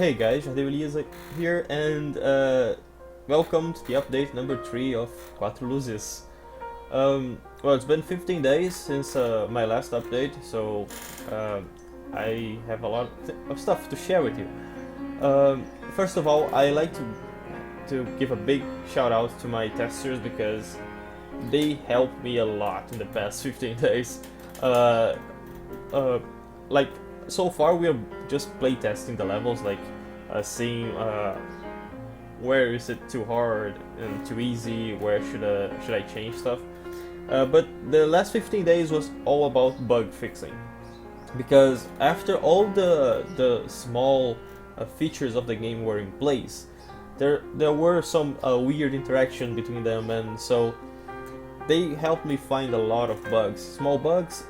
Hey guys, Elias here, and welcome to the update number 3 of Quatro Luzes. Well, it's been 15 days since my last update, so uh, I have a lot of stuff to share with you. First of all, I like to give a big shout out to my testers because they helped me a lot in the past 15 days. Uh, uh, like so far, we are just playtesting the levels, like seeing where is it too hard and too easy, where should I change stuff. But the last 15 days was all about bug fixing, because after all the small features of the game were in place, there were some weird interaction between them, and so they helped me find a lot of bugs, small bugs,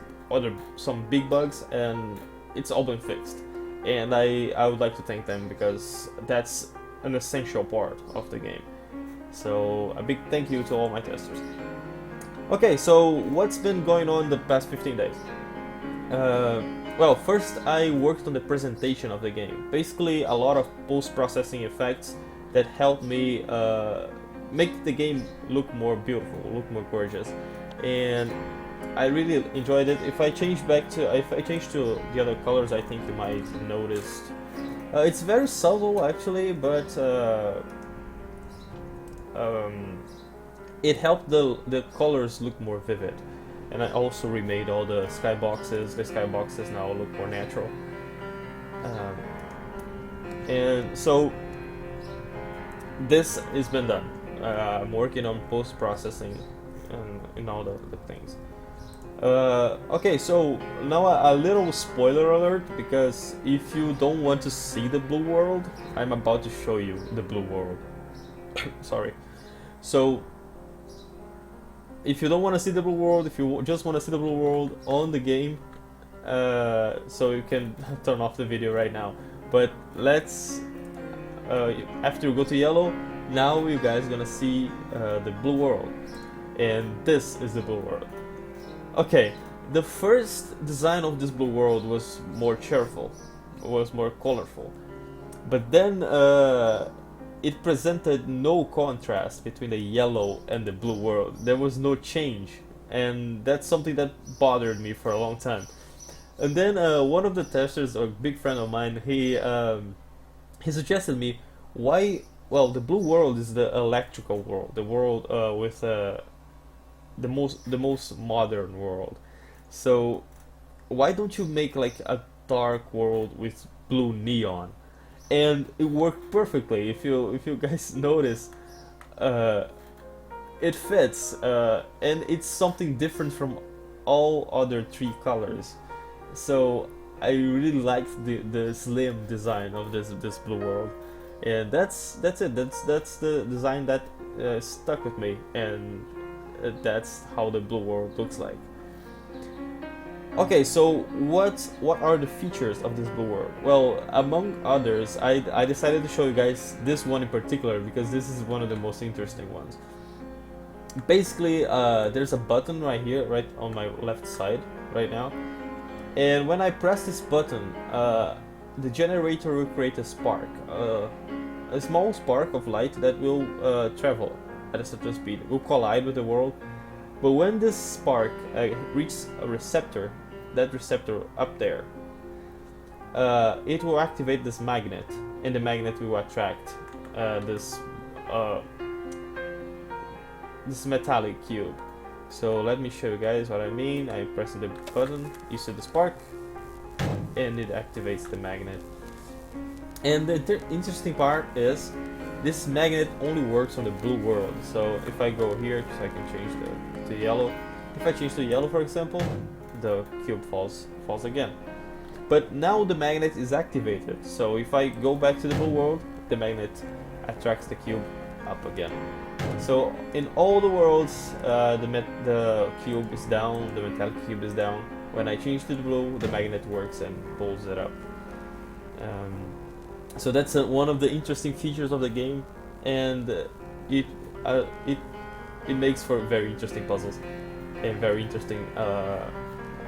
some big bugs, and it's all been fixed. And I would like to thank them because that's an essential part of the game. So a big thank you to all my testers. Okay, so what's been going on the past 15 days? Well, first I worked on the presentation of the game. Basically, a lot of post-processing effects that helped me make the game look more beautiful, look more gorgeous, and I really enjoyed it. If I change to the other colors, I think you might notice it's very subtle actually, but it helped the colors look more vivid. And I also remade all the skyboxes. The skyboxes now look more natural. And so this has been done. I'm working on post-processing and all the things. Okay, so now a little spoiler alert, because if you don't want to see the blue world, I'm about to show you the blue world. Sorry. So, if you don't want to see the blue world, if you just want to see the blue world on the game, so you can turn off the video right now. But let's, after you go to yellow, now you guys gonna see the blue world. And this is the blue world. Okay, the first design of this blue world was more cheerful, was more colorful, but then it presented no contrast between the yellow and the blue world. There was no change, and that's something that bothered me for a long time. And then one of the testers, a big friend of mine, he suggested me why. Well, the blue world is the electrical world, the world with the most modern world. So why don't you make like a dark world with blue neon? And it worked perfectly. If you guys notice, it fits, and it's something different from all other three colors. So I really liked the slim design of this blue world, and that's it. That's the design that stuck with me, and that's how the blue world looks like. Okay, so what are the features of this blue world? Well, among others, I decided to show you guys this one in particular because this is one of the most interesting ones. Basically, there's a button right here, right on my left side right now, and when I press this button, the generator will create a spark, a small spark of light that will travel at a certain speed. It will collide with the world, but when this spark reaches a receptor, that receptor up there, it will activate this magnet, and the magnet will attract this metallic cube. So let me show you guys what I mean. I press the button, you see the spark, and it activates the magnet. And the interesting part is this magnet only works on the blue world. So if I go here, so I can change to yellow. If I change to yellow, for example, the cube falls again. But now the magnet is activated. So if I go back to the blue world, the magnet attracts the cube up again. So in all the worlds, the cube is down, the metallic cube is down. When I change to the blue, the magnet works and pulls it up. So that's one of the interesting features of the game, and it makes for very interesting puzzles and very interesting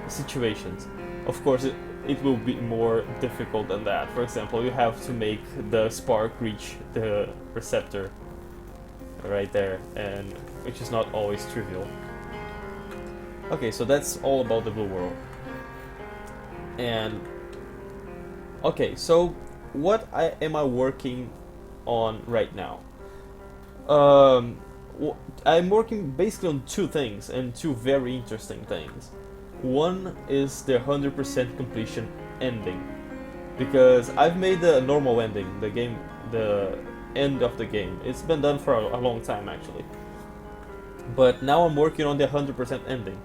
situations. Of course, it will be more difficult than that. For example, you have to make the spark reach the receptor right there, and which is not always trivial. Okay, so that's all about the blue world. And okay, so what am I working on right now? Um, I'm working basically on two things, and two very interesting things. One is the 100% completion ending, because I've made the normal ending, the end of the game. It's been done for a long time actually. But now I'm working on the 100% ending,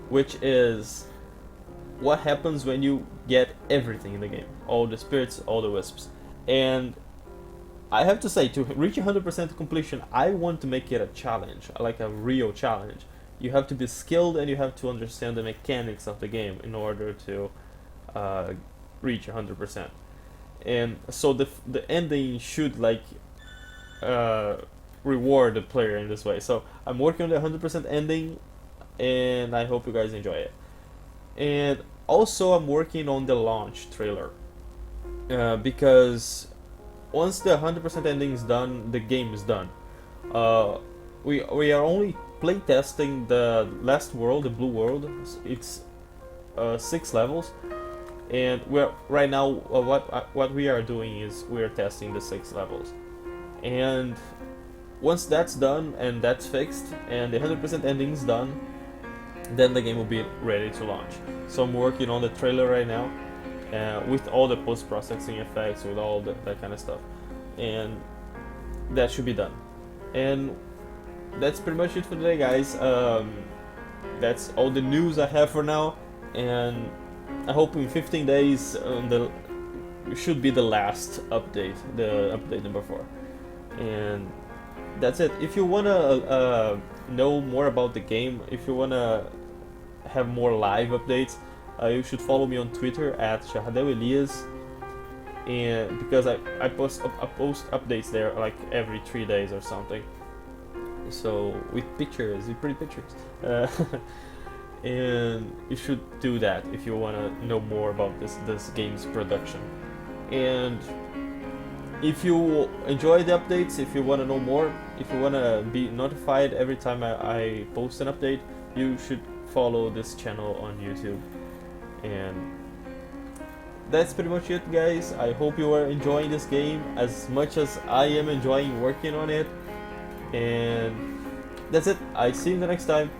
which is what happens when you get everything in the game, all the spirits, all the wisps. And I have to say, to reach 100% completion, I want to make it a challenge, like a real challenge. You have to be skilled and you have to understand the mechanics of the game in order to reach 100%. And so the ending should like reward the player in this way. So I'm working on the 100% ending, and I hope you guys enjoy it. And also I'm working on the launch trailer, because once the 100% ending is done, the game is done. We are only playtesting the last world, the blue world. It's 6 levels, and we're right now what we are doing is we're testing the 6 levels. And once that's done and that's fixed and the 100% ending is done, then the game will be ready to launch. So I'm working on the trailer right now, with all the post-processing effects, with all that kind of stuff, and that should be done. And that's pretty much it for today, guys. That's all the news I have for now, and I hope in 15 days should be the last update, the update number 4. And that's it. If you wanna know more about the game, if you wanna have more live updates, you should follow me on Twitter at @ShahadeuElias, and because I post updates there like every 3 days or something. So with pictures, with pretty pictures, and you should do that if you wanna know more about this game's production. And if you enjoy the updates, if you wanna know more, if you wanna be notified every time I post an update, you should follow this channel on YouTube. And that's pretty much it, guys. I hope you are enjoying this game as much as I am enjoying working on it. And that's it. I see you the next time.